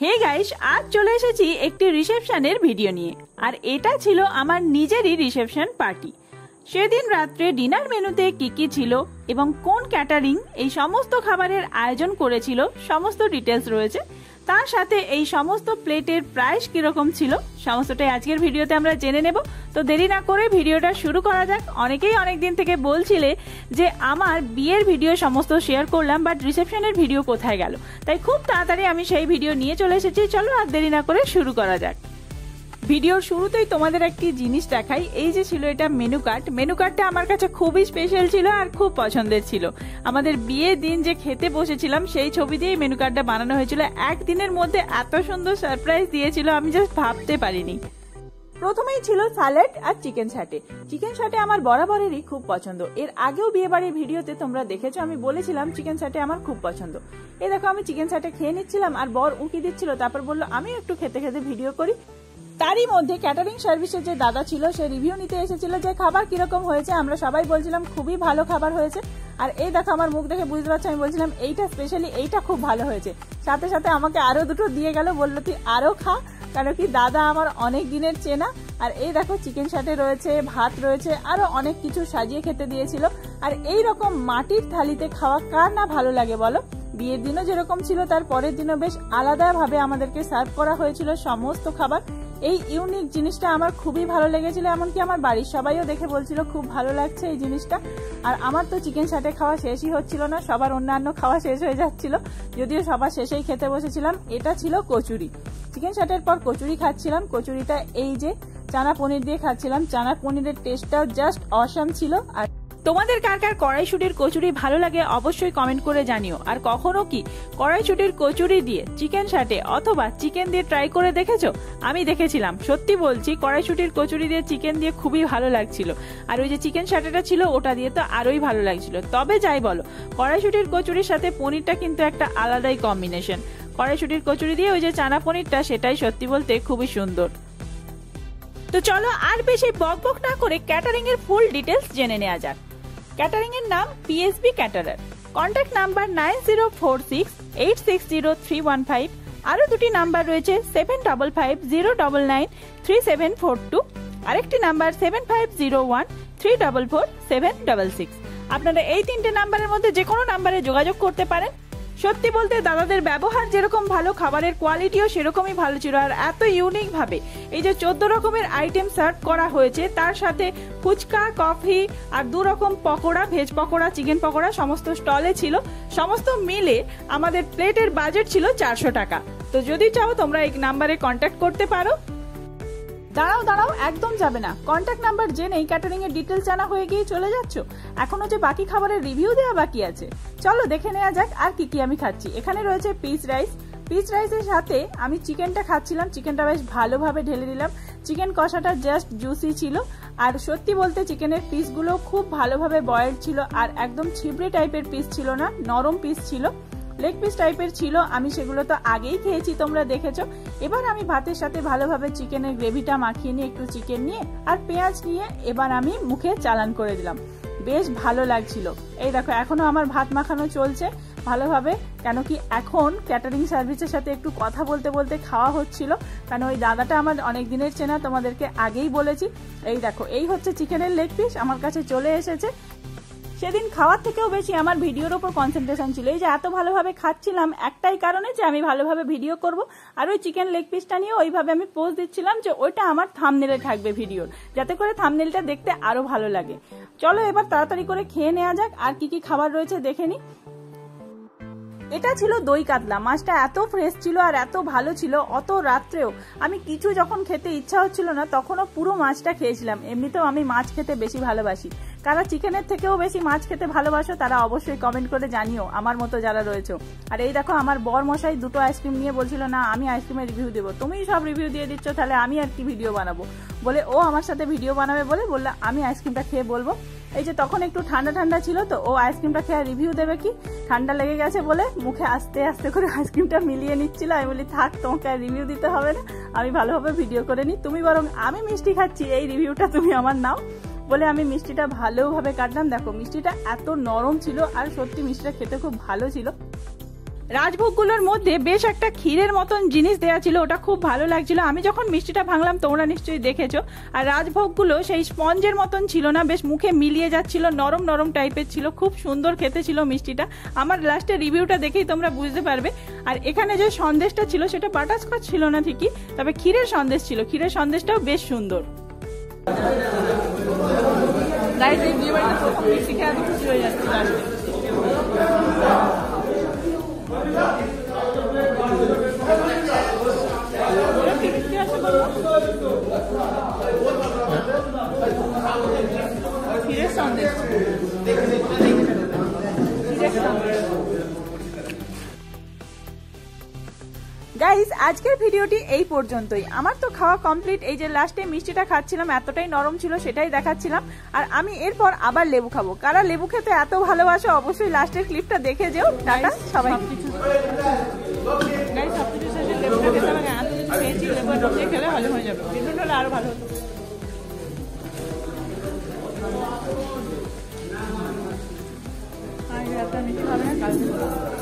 Hey guys, আজ চলে এসেছি একটি রিসেপশনের ভিডিও নিয়ে। আর এটা ছিল আমার নিজেরই রিসেপশন পার্টি। সেদিন রাত্রে ডিনার মেনুতে কি কি ছিল এবং কোন ক্যাটারিং এই সমস্ত খাবারের আয়োজন করেছিল সমস্ত ডিটেলস রয়েছে। তার সাথে এই সমস্ত প্লেটের প্রাইস কিরকম ছিল সমস্তটাই আজকের ভিডিওতে আমরা জেনে নেব। তো দেরি না করে ভিডিওটা শুরু করা যাক। অনেকেই অনেকদিন থেকে বলছিলে যে আমার বিয়ের ভিডিও সমস্ত শেয়ার করলাম, বাট রিসেপশনের ভিডিও কোথায় গেল। তাই খুব তাড়াতাড়ি আমি সেই ভিডিও নিয়ে চলে এসেছি। চলো আর দেরি না করে শুরু করা যাক। ভিডিওর শুরুতেই তোমাদের একটি জিনিস দেখাই। এই যে ছিল এটা মেনু কার্ড। মেনু কার্ডটা আমার কাছে খুবই স্পেশাল ছিল আর খুব পছন্দের ছিল। আমাদের বিয়ের দিন যে খেতে বসেছিলাম সেই ছবি দিয়েই মেনু কার্ডটা বানানো হয়েছিল। একদিনের মধ্যে এত সুন্দর সারপ্রাইজ দিয়েছিল আমি জাস্ট ভাবতে পারিনি। প্রথমেই ছিল স্যালাড আর চিকেন ছাটে। চিকেন ছাটে আমার বরাবরেরই খুব পছন্দ। এর আগেও বিয়ে বাড়ির ভিডিওতে তোমরা দেখেছো আমি বলেছিলাম চিকেন ছাটে আমার খুব পছন্দ। এই দেখো আমি চিকেন ছাটে খেয়ে নিচ্ছিলাম আর বর উঁকি দিচ্ছিল, তারপর বললো আমি একটু খেতে খেতে ভিডিও করি। তারই মধ্যে ক্যাটারিং সার্ভিসের যে দাদা ছিল সে রিভিউ নিতে এসেছিল যে খাবার কিরকম হয়েছে। আমরা সবাই বলছিলাম খুবই ভালো খাবার হয়েছে। আর এই দেখো আমার মুখ দেখে বুঝতে পারছো আমি বলছিলাম এইটা স্পেশালি এইটা খুব ভালো হয়েছে। সাথে সাথে আমাকে আরো দুটো দিয়ে গেল, বললো তুই আরো খা, কারণ কি দাদা আমার অনেক দিনের চেনা। আর এই দেখো চিকেন ছাটে রয়েছে, ভাত রয়েছে, আরো অনেক কিছু সাজিয়ে খেতে দিয়েছিল। আর এই রকম মাটির থালিতে খাওয়া কার না ভালো লাগে বলো। বিয়ের দিনও যেরকম ছিল তার পরের দিনও বেশ আলাদাভাবে আমাদেরকে সার্ভ করা হয়েছিল সমস্ত খাবার। এই ইউনিক জিনিসটা আমার খুবই ভালো লেগেছিল, এমনকি আমার বাড়ির সবাইও দেখে বলছিল খুব ভালো লাগছে এই জিনিসটা। আর আমার তো চিকেন ছাটে খাওয়া শেষই হচ্ছিল না, সবার অন্যান্য খাওয়া শেষ হয়ে যাচ্ছিল, যদিও সবার শেষেই খেতে বসেছিলাম। এটা ছিল কচুরি। চিকেন ছাটের পর কচুরি খাচ্ছিলাম। কচুরিটা এই যে চানা পনির দিয়ে খাচ্ছিলাম। চানা পনিরের টেস্টটাও জাস্ট অসাম ছিল। আর তোমাদের কার কার কড়াইশুটির কচুরি ভালো লাগে অবশ্যই কমেন্ট করে জানিও। আর কখনো কি কড়াইশুটির কচুরি দিয়ে চিকেন ছাটে অথবা চিকেন দিয়ে ট্রাই করে দেখেছো? আমি দেখেছিলাম, সত্যি বলছি কড়াইশুটির কচুরি দিয়ে চিকেন দিয়ে খুবই ভালো লাগছিল। আর ওই যে চিকেন ছাটেটা ছিল ওটা দিয়ে তো আরোই ভালো লাগছিল। তবে যাই বলো, কড়াইশুটির কচুরির সাথে পনিরটা কিন্তু একটা আলাদাই কম্বিনেশন। কড়াইশুটির কচুরি দিয়ে ওই যে চানা পনিরটা সেটাই সত্যি বলতে খুবই সুন্দর। তো চলো আর বেশি বকবক না করে ক্যাটারিং এর ফুল ডিটেলস জেনে নেওয়া যাক। ক্যাটারিং এর নাম পিএসবি ক্যাটারার। Contact number 9046860315। আরো দুটি নাম্বার রয়েছে 7550993742। আরেকটি নাম্বার 7501344766। আপনারা এই তিনটে নাম্বারের মধ্যে যে কোনো নাম্বারে যোগাযোগ করতে পারেন। সত্যি বলতে দাদাদের ব্যবহার যেরকম ভালো, খাবারের কোয়ালিটিও সেরকমই ভালো ছিল। আর এত ইউনিক ভাবে এই যে 14 রকমের আইটেম সার্ভ করা হয়েছে, তার সাথে ফুচকা, কফি আর 2 রকম পকোড়া, ভেজ পকোড়া, চিকেন পকোড়া সমস্ত স্টলে ছিল। সমস্ত মিলে আমাদের প্লেটের বাজেট ছিল 400 টাকা। তো যদি চাও তোমরা এই নাম্বারে কন্ট্যাক্ট করতে পারো। দাঁড়াও একদম যাবে না। কন্ট্যাক্ট নাম্বার জেনেই ক্যাটারিং এর ডিটেলস জানা হয়ে গিয়ে চলে যাচ্ছ। এখনো যে বাকি খাবারের রিভিউ দেওয়া বাকি আছে, চলো দেখে নেওয়া যাক আর কি কি আমি খাচ্ছি। এখানে রয়েছে পিস রাইস। পিস রাইসের সাথে আমি চিকেনটা খাচ্ছিলাম। চিকেনটা বেশ ভালোভাবে ঢেলে দিলাম। চিকেন কষাটা জাস্ট জুসি ছিল। আর সত্যি বলতে চিকেনের পিসগুলো খুব ভালোভাবে বয়েলড ছিল আর একদম ছিবড়ে টাইপের পিস ছিল না, নরম পিস ছিল, লেগ পিস টাইপের ছিল। আমি সেগুলো তো আগেই খেয়েছি, তোমরা দেখেছো। এবার আমি ভাতের সাথে ভালোভাবে চিকেনের গ্রেভিটা মাখিয়ে নিয়ে একটু চিকেন নিয়ে আর পেঁয়াজ নিয়ে এবার আমি মুখে চালান করে দিলাম। বেশ ভালো লাগছিল। এই দেখো এখনো আমার ভাত মাখানো চলছে ভালোভাবে, কেন কি এখন ক্যাটারিং সার্ভিসের সাথে একটু কথা বলতে বলতে খাওয়া হচ্ছিল, কারণ ওই দাদাটা আমার অনেক দিনের চেনা, তোমাদেরকে আগেই বলেছি। এই দেখো এই হচ্ছে চিকেনের লেগ পিস আমার কাছে চলে এসেছে। সেদিন খাওয়ার থেকেও বেশি আমার ভিডিওর ওপর কনসেন্ট্রেশন ছিল। এই যে এত ভালোভাবে খাচ্ছিলাম একটাই কারণে যে আমি ভালোভাবে ভিডিও করব। আর ওই চিকেন লেগ পিসটা নিয়ে ওইভাবে আমি পোজ দিচ্ছিলাম যে ওইটা আমার থাম্বনেলে থাকবে ভিডিওর, যাতে করে থাম্বনেলটা দেখতে আরো ভালো লাগে। চলো এবার তাড়াতাড়ি করে খেয়ে নেওয়া যাক আর কি কি খাবার রয়েছে দেখে নি। এটা ছিল দই কাতলা। মাছটা এত ফ্রেশ ছিল আর এত ভালো ছিল, অত রাত্রেও আমি কিছু যখন খেতে ইচ্ছা হচ্ছিল না তখনও পুরো মাছটা খেয়েছিলাম। এমনিতেও আমি মাছ খেতে বেশি ভালোবাসি। কারা চিকেনের থেকেও বেশি মাছ খেতে ভালোবাসো তারা অবশ্যই কমেন্ট করে জানিও, আমার মতো যারা রয়েছে। আর এই দেখো আমার বর মশাই দুটো আইসক্রিম নিয়ে বলছিল না আমি আইসক্রিমের রিভিউ দেবো। তুমি সব রিভিউ দিয়ে দিচ্ছ, তাহলে আমি আর কি ভিডিও বানাবো বলে ও আমার সাথে ভিডিও বানাবে বলে বললো আমি আইসক্রিমটা খেয়ে বলবো। এই যে তখন একটু ঠান্ডা ঠান্ডা ছিল তো ও আইসক্রিমটা খেয়ে রিভিউ দেবে কি, ঠান্ডা লেগে গেছে বলে মুখে আস্তে আস্তে করে আইসক্রিমটা মিলিয়ে নিচ্ছিল। আমি বলি থাক তোমাকে আর রিভিউ দিতে হবে না, আমি ভালোভাবে ভিডিও করে নিই, তুমি বরং আমি মিষ্টি খাচ্ছি এই রিভিউটা তুমি আমার নাও বলে আমি মিষ্টিটা ভালোভাবে কাটলাম। দেখো মিষ্টিটা এত নরম ছিল আর সত্যি মিষ্টিটা খেতে খুব ভালো ছিল। রাজভোগগুলোর মধ্যে বেশ একটা ক্ষীরের মতন জিনিস দেওয়া ছিল, ওটা খুব ভালো লাগছিল। আমি যখন মিষ্টিটা ভাঙলাম তোমরা নিশ্চয়ই দেখেছো। আর রাজভোগগুলো সেই স্পঞ্জের মতন ছিল না, বেশ মুখে মিলিয়ে যাচ্ছিল, নরম নরম টাইপের ছিল, খুব সুন্দর খেতে ছিল মিষ্টিটা। আমার লাস্টে রিভিউটা দেখেই তোমরা বুঝতে পারবে। আর এখানে যে সন্দেশটা ছিল সেটা বাটারস্কচ ছিল না ঠিকই, তবে ক্ষীরের সন্দেশ ছিল, ক্ষীরের সন্দেশটাও বেশ সুন্দর। মিষ্টি খেয়ে এত খুশি হয়ে যাচ্ছে লাস্টে। ক্ষীরের সন্দেশ, গাইস আজকের ভিডিওটি এই পর্যন্তই। আমার তো খাওয়া কমপ্লিট। এই যে লাস্টে মিষ্টিটা খাচ্ছিলাম এতটাই নরম ছিল সেটাই দেখাচ্ছিলাম। আর আমি এরপর আবার লেবু খাবো। কারা লেবু খেতে এত ভালোবাসো অবশ্যই লাস্টের ক্লিপটা দেখে যেও। টাটা সবাই। গাইস সবকিছু শেষে লেবুটা খেতে হবে, এত কিছু খেয়েছি, লেবুর রস দিয়ে খেলে হজম হয়ে যাবে, বিদ্যুৎ হলে আরো ভালো হতো। আর মিষ্টি খাবে না কালকে।